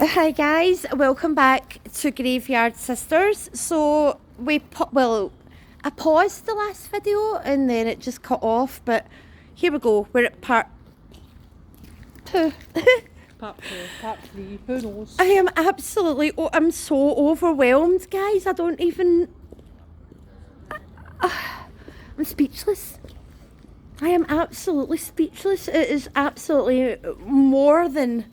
Hi guys, welcome back to Graveyard Sisters. So I paused the last video and then it just cut off, but here we go, we're at part 2. Part 2, part 3, who knows? I am absolutely, I'm so overwhelmed guys, I don't even, I'm speechless. I am absolutely speechless. It is absolutely more than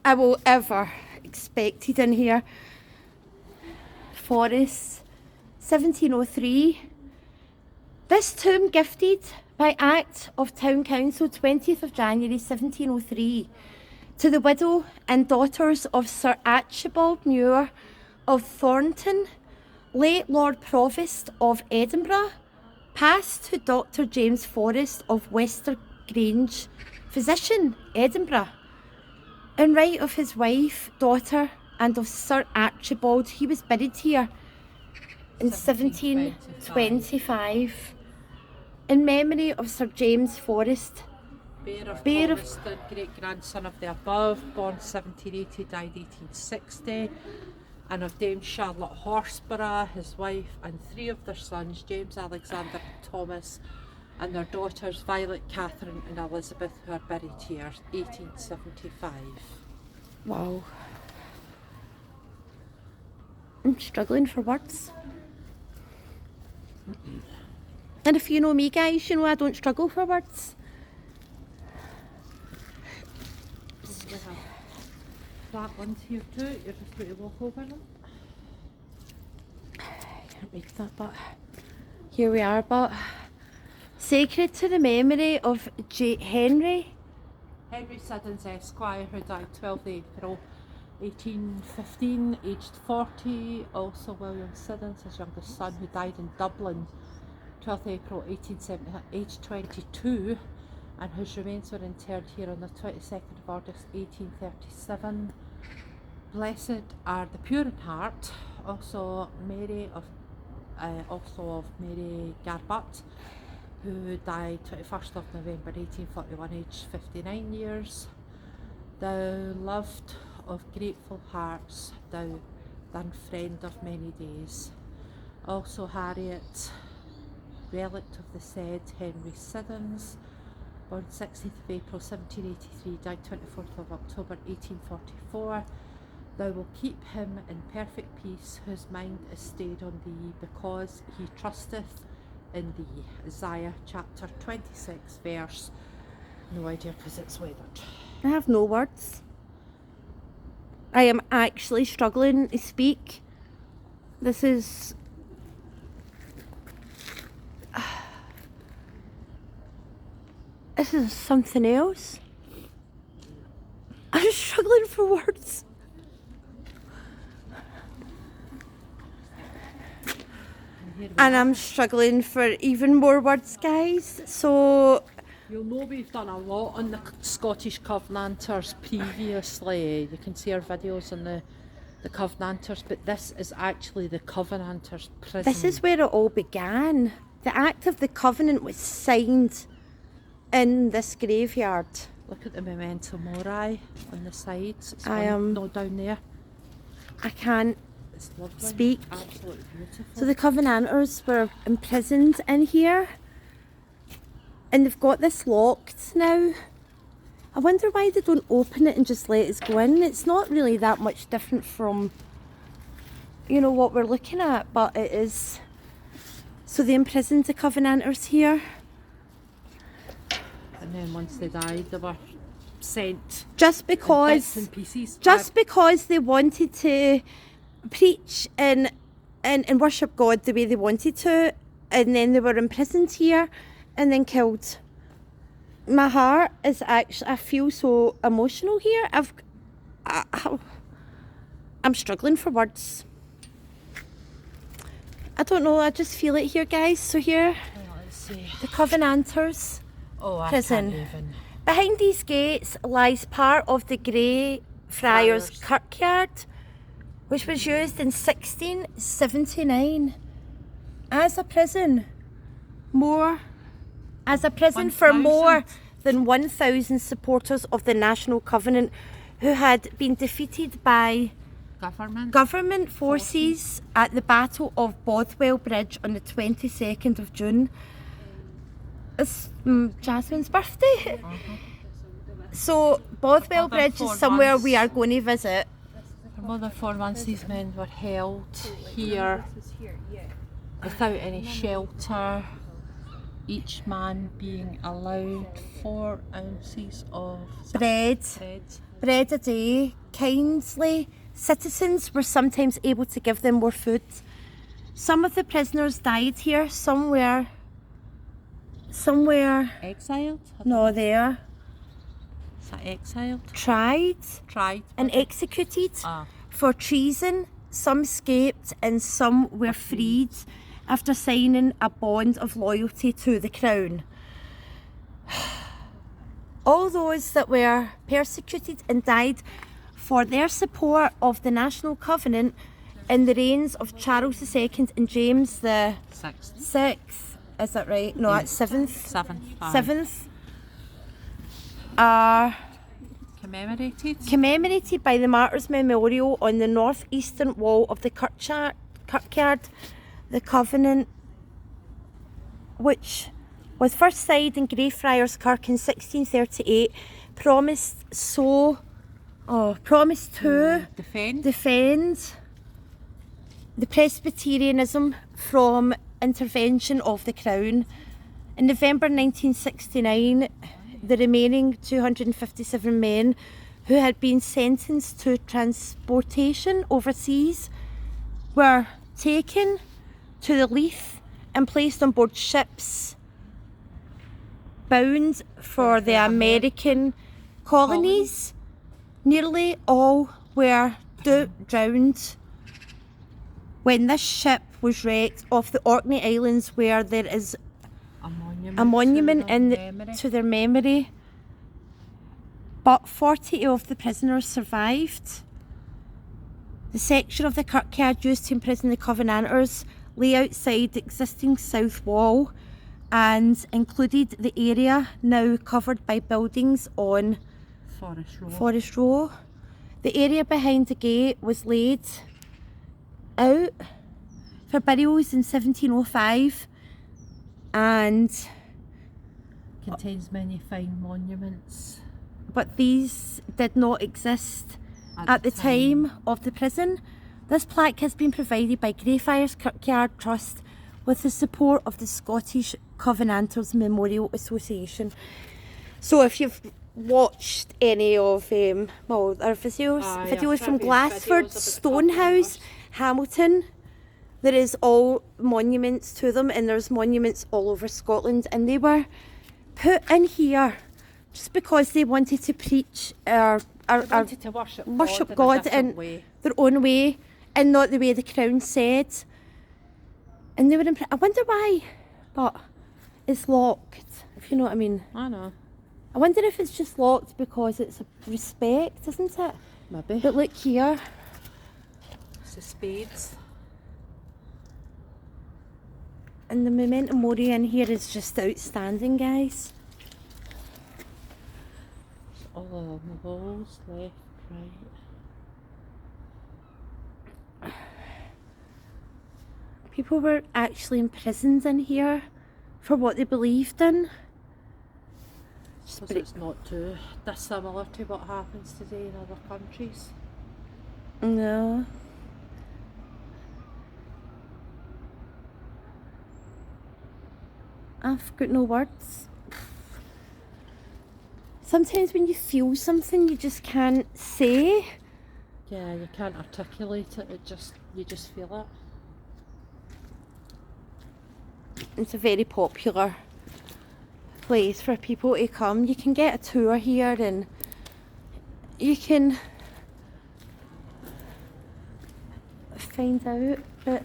I will ever expected in here. Forest, 1703. This tomb gifted by Act of Town Council 20th of January 1703 to the widow and daughters of Sir Archibald Muir of Thornton, late Lord Provost of Edinburgh, passed to Dr. James Forrest of Wester Grange, physician, Edinburgh. In right of his wife, daughter, and of Sir Archibald, he was buried here in 1725. In memory of Sir James Forrest, Bear of the great-grandson of the above, born 1780, died 1860, and of Dame Charlotte Horsborough, his wife, and 3 of their sons, James, Alexander, Thomas, and their daughters Violet, Catherine and Elizabeth, who are buried here, 1875. Wow. I'm struggling for words. And if you know me guys, you know I don't struggle for words. We have flat ones here too, you're just going to walk over them. I can't make that, but here we are, but sacred to the memory of Henry Siddons Esquire, who died 12th April 1815, aged 40. Also William Siddons, his youngest son, who died in Dublin 12th April 1870, aged 22, and whose remains were interred here on the 22nd of August 1837. Blessed are the pure in heart, also Mary of Mary Garbutt, who died 21st of November 1841, aged 59 years. Thou loved of grateful hearts, thou than friend of many days. Also Harriet, relict of the said Henry Siddons, born 16th of April 1783, died 24th of October 1844. Thou will keep him in perfect peace, whose mind is stayed on thee, because he trusteth in thee. Isaiah chapter 26 verse, no idea because it's weathered. I have no words. I am actually struggling to speak. This is something else. I'm struggling for words. And I'm struggling for even more words, guys. So You'll know we've done a lot on the Scottish Covenanters previously. You can see our videos on the Covenanters, but this is actually the Covenanters prison. this is where it all began. The Act of the Covenant was signed in this graveyard. Look at the memento mori on the sides. It's no down there. I can't It's lovely. speak. Absolutely beautiful. So the Covenanters were imprisoned in here, and they've got this locked now. I wonder why they don't open it and just let us go in. It's not really that much different from, you know, what we're looking at, but it is. So they imprisoned the Covenanters here. And then once they died, they were sent Just in bits because, and pieces. because they wanted to preach and worship God the way they wanted to, and then they were imprisoned here and then killed. My heart is actually, I feel so emotional here. I'm struggling for words. I don't know, I just feel it here, guys. So here, Let's see. the Covenanters Oh, prison. I can't even. Behind these gates lies part of the Greyfriars kirkyard, which was used in 1679 as a prison. For more than 1,000 supporters of the National Covenant who had been defeated by government forces at the Battle of Bothwell Bridge on the 22nd of June. It's Jasmine's birthday. So Bothwell Bridge is somewhere we are going to visit. For more than 4 months these men were held here without any shelter, each man being allowed 4 ounces of bread a day. Kindly citizens were sometimes able to give them more food. Some of the prisoners died here, some were exiled? No, there. Is that exiled? Tried and executed for treason. Some escaped and some were freed after signing a bond of loyalty to the crown. All those that were persecuted and died for their support of the National Covenant in the reigns of Charles II and James the Sixth. Is that right? No, that's seventh. Seventh are commemorated by the Martyrs' Memorial on the northeastern wall of the kirkyard. The Covenant, which was first signed in Greyfriars Kirk in 1638, promised to defend the Presbyterianism from intervention of the Crown. In November 1969, the remaining 257 men who had been sentenced to transportation overseas were taken to the Leith and placed on board ships bound for the American colonies. Nearly all were drowned when this ship was wrecked off the Orkney Islands, where there is a monument to their memory. But 40 of the prisoners survived. The section of the kirkyard used to imprison the Covenanters lay outside the existing south wall and included the area now covered by buildings on Forest Row. The area behind the gate was laid out for burials in 1705 and contains many fine monuments. But these did not exist at the time of the prison. This plaque has been provided by Greyfriars Kirkyard Trust with the support of the Scottish Covenanters Memorial Association. So if you've watched any of our videos from Glassford, Stonehouse, Hamilton, there is all monuments to them, and there's monuments all over Scotland, and they were put in here just because they wanted to preach to worship God in way. Their own way, and not the way the Crown said. And they were I wonder why, but it's locked, if you know what I mean. I know. I wonder if it's just locked because it's a respect, isn't it? Maybe. But look here. It's the spades. And the memento mori in here is just outstanding, guys. All along the walls, left, right. People were actually imprisoned in here for what they believed in. Suppose it's not too dissimilar to what happens today in other countries. No. I've got no words. Sometimes when you feel something you just can't say. Yeah, you can't articulate it, you just feel it. It's a very popular place for people to come. You can get a tour here and you can find out, but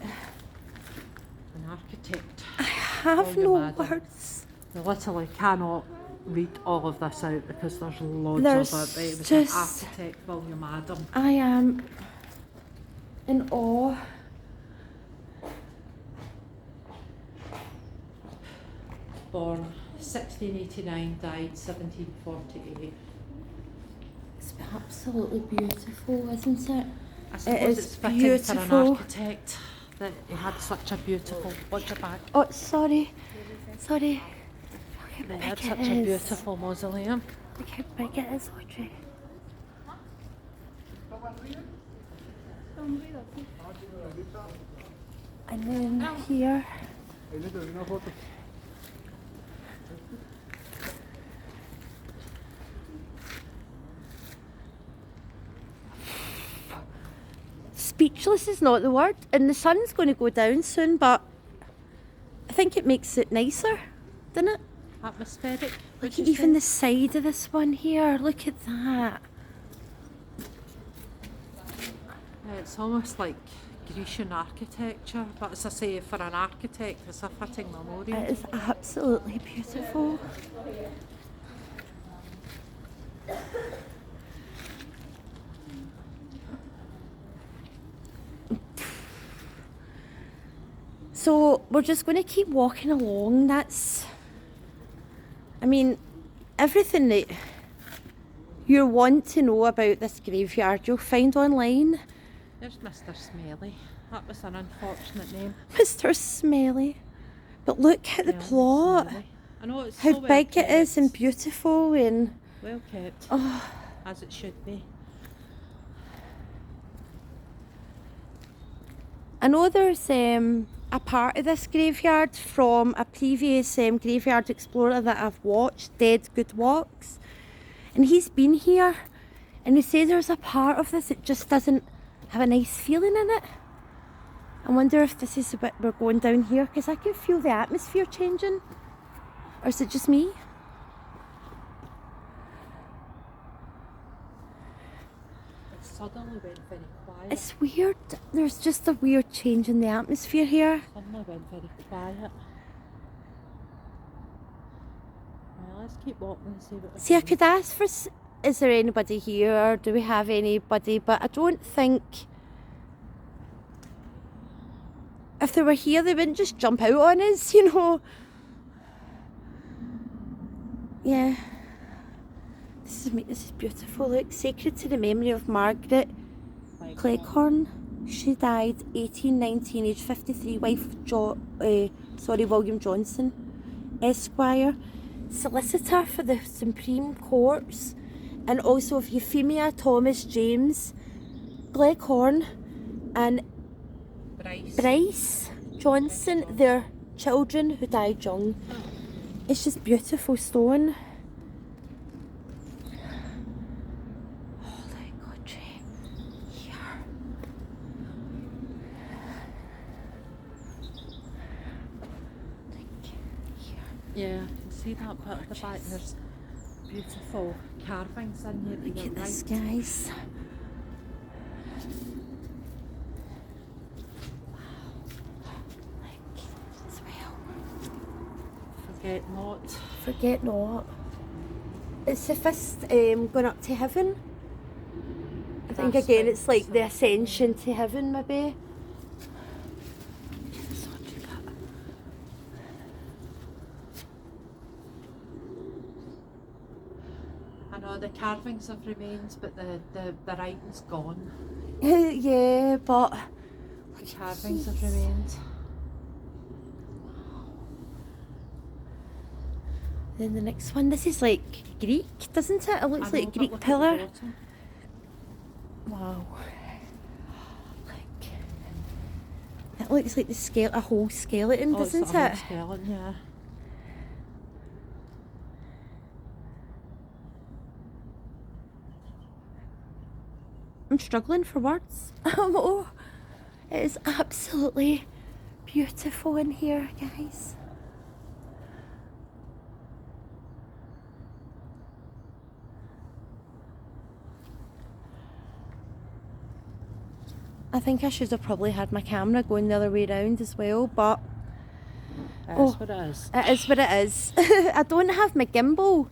An architect. I have no words. You literally cannot read all of this out because there's loads There's of it. It was just- an architect, William Adam. I am in awe. Born 1689, died 1748. It's absolutely beautiful, isn't it? I suppose is it's fitting for an beautiful. architect that he had such a beautiful, watch your back. Oh, sorry. Sorry. He Look how had big such it a is. beautiful mausoleum. Look how big it is, Audrey. And then here. Speechless is not the word, and the sun's going to go down soon, but I think it makes it nicer, doesn't it? Atmospheric. Look at even the side of this one here, look at that. It's almost like Grecian architecture, but as I say, for an architect, it's a fitting memorial. It is absolutely beautiful. So we're just going to keep walking along. That's, I mean, everything that you want to know about this graveyard you'll find online. There's Mr. Smelly. That was an unfortunate name. Mr. Smelly. But look at the Smelly, plot. Smelly. I know it's How so well big kept. it is and beautiful and Well kept, oh, as it should be. I know there's a part of this graveyard from a previous graveyard explorer that I've watched, Dead Good Walks, and he's been here and he says there's a part of this that just doesn't have a nice feeling in it. I wonder if this is the bit we're going down here, because I can feel the atmosphere changing. Or is it just me? It suddenly went very quiet. It's weird. There's just a weird change in the atmosphere here. Suddenly went very quiet. Well, let's keep walking and see what we See, I find. could ask for, is there anybody here, or do we have anybody? But I don't think, if they were here, they wouldn't just jump out on us, you know. Yeah. This is beautiful. Look, sacred to the memory of Margaret Cleghorn. She died 1819, aged 53, wife of William Johnson, Esquire, solicitor for the Supreme Courts, and also of Euphemia Thomas James Cleghorn and Bryce Johnson, their children who died young. It's just beautiful stone. Oh, look, Audrey. Here. Look, here. Yeah, I can see that bit at the back. There's beautiful carvings in here. Look to at the this, right. guys. Forget not. Forget not. It's the first going up to heaven. I think That's again right. it's like the ascension to heaven maybe. I know the carvings have remained, but the writing's gone. Yeah, but The carvings have remained. then the next one, this is like Greek, doesn't it? It looks I know, like a but Greek look at the pillar. bottom. Wow. Like, it looks like a whole skeleton, Oh, it's doesn't a it? whole skeleton, yeah. I'm struggling for words. Oh, it is absolutely beautiful in here, guys. I think I should have probably had my camera going the other way around as well, but That's what it is. it is what it is. I don't have my gimbal.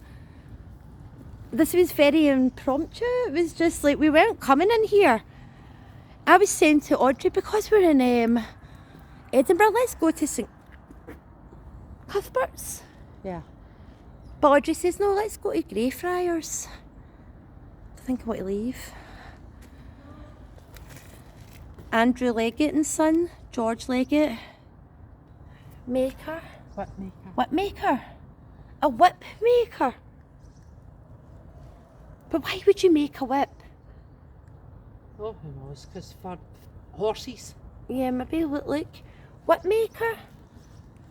This was very impromptu. It was just like, we weren't coming in here. I was saying to Audrey, because we're in Edinburgh, let's go to St Cuthbert's. Yeah. But Audrey says, no, let's go to Greyfriars. think I want to leave. Andrew Leggett and Son, George Leggett. Maker. Whip maker. Whip maker. A whip maker. But why would you make a whip? Oh, who knows? Because for horses. Yeah, maybe look. Whip maker.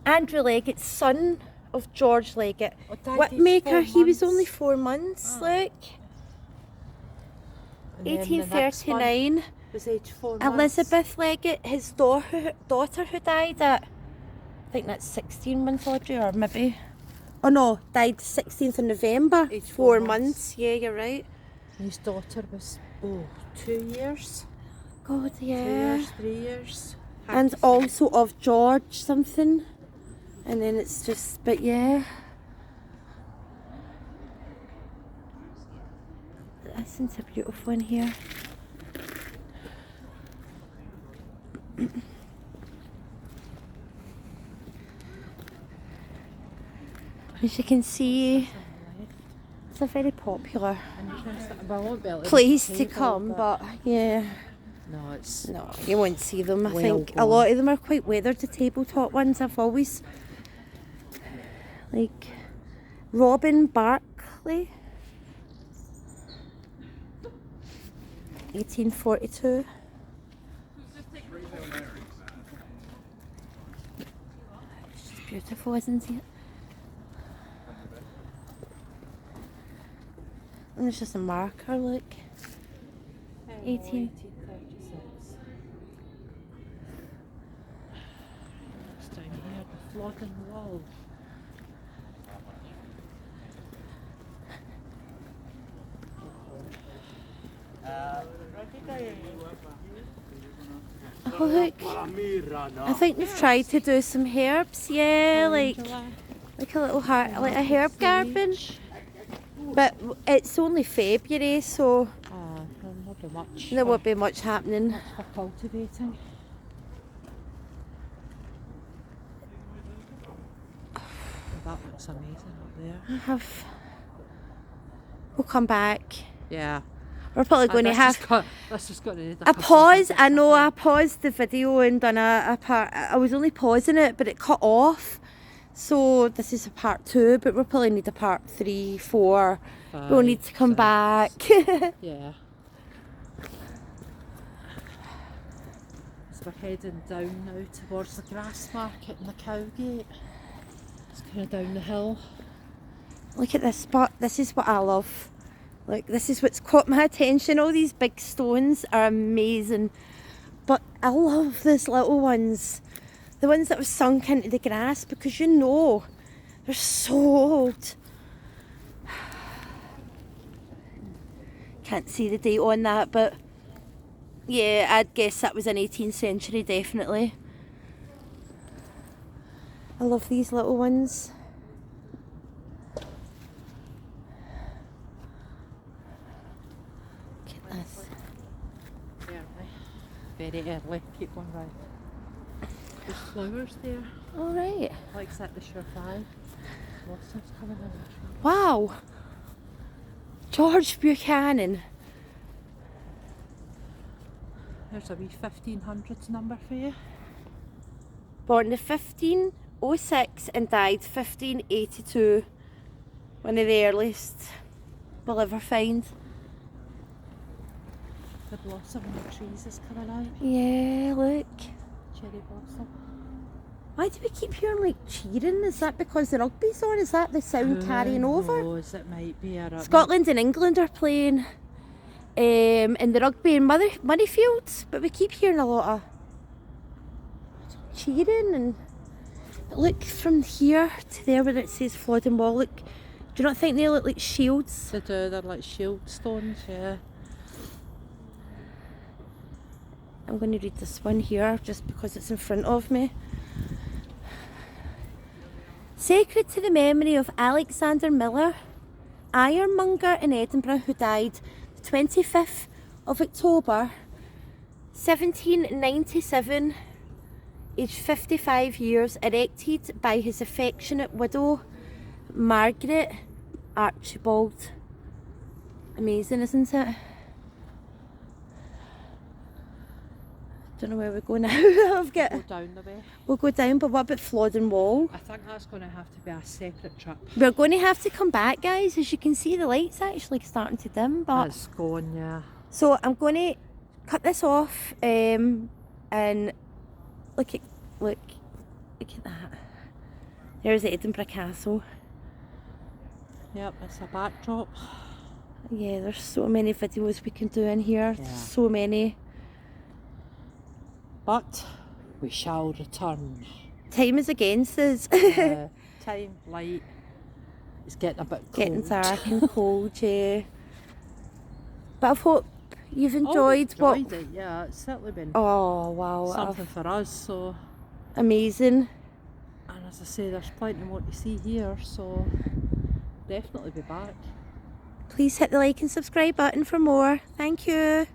Andrew Leggett, son of George Leggett. Oh, Daddy's Whip maker, 4 he was months. only 4 months, Oh. look. And then the next one 1839. was age 4 months. Elizabeth Leggett, his daughter who died at, I think that's 16 months old, or maybe. Oh no, died 16th of November. Age 4 4 months. Yeah, you're right. His daughter was 2 years. God, 2 yeah. years, 3 years. Hard And to say. also of George something. And then it's just, but yeah. Isn't a beautiful one here. As you can see, it's a very popular Interesting. Well, I won't be able to place to table, come, but yeah. no, it's No, you won't see them. I Well think a gone. lot of them are quite weathered, the tabletop ones. I've always, like, Robin Barclay, 1842. It's just beautiful, isn't it? And it's just a marker, look. 18. 1836. It's down here, the flogging wall. Oh, look. I think they've tried to do some herbs, yeah, like a little heart, like a herb garden. But it's only February, so There'll not be much. there won't be much happening. Much for cultivating. Oh, that looks amazing up there. We'll come back. Yeah. We're probably going to have This is going to need a pause. I know I paused the video and done a part. I was only pausing it, but it cut off. So this is a part 2, but we'll probably need a part 3, 4. We'll need to come back. Yeah. So we're heading down now towards the grass market and the cowgate. It's kind of down the hill. Look at this spot. This is what I love. Like, this is what's caught my attention. All these big stones are amazing. But I love these little ones. The ones that have sunk into the grass, because you know they're so old. Can't see the date on that, but yeah, I'd guess that was an 18th century, definitely. I love these little ones. Look at this. Very early. Keep going right. There's flowers there. All right. Like that the surefire. Blossoms coming in the tree. Wow. George Buchanan. There's a wee 1500s number for you. Born in 1506 and died 1582. One of the earliest we'll ever find. The blossom on the trees is coming out. Yeah, look. Cherry blossom. Why do we keep hearing like cheering? Is that because the rugby's on? Is that the sound carrying over? Knows? It might be. I don't know. Scotland and England are playing in the rugby in Murrayfield, but we keep hearing a lot of cheering. And look from here to there where it says Flodden Wall. Look, do you not think they look like shields? They do. They're like shield stones. Yeah. I'm going to read this one here just because it's in front of me. Sacred to the memory of Alexander Miller, ironmonger in Edinburgh, who died the 25th of October 1797, aged 55 years, erected by his affectionate widow Margaret Archibald. Amazing, isn't it? Don't know where we go now. Go down the way. We'll go down, but what about Flodden Wall? I think that's going to have to be a separate trip. We're going to have to come back, guys. As you can see, the light's actually starting to dim. But It's gone, yeah. so I'm going to cut this off, and look at that. There's Edinburgh Castle. Yep, it's a backdrop. Yeah, there's so many videos we can do in here. Yeah. So many. But we shall return. Time is against us. Time, light. It's getting a bit cold. Getting dark and cold, yeah. But I hope you've enjoyed enjoyed it, yeah. It's certainly been Oh wow, something for us, so. amazing. And as I say, there's plenty more to see here, so definitely be back. Please hit the like and subscribe button for more. Thank you.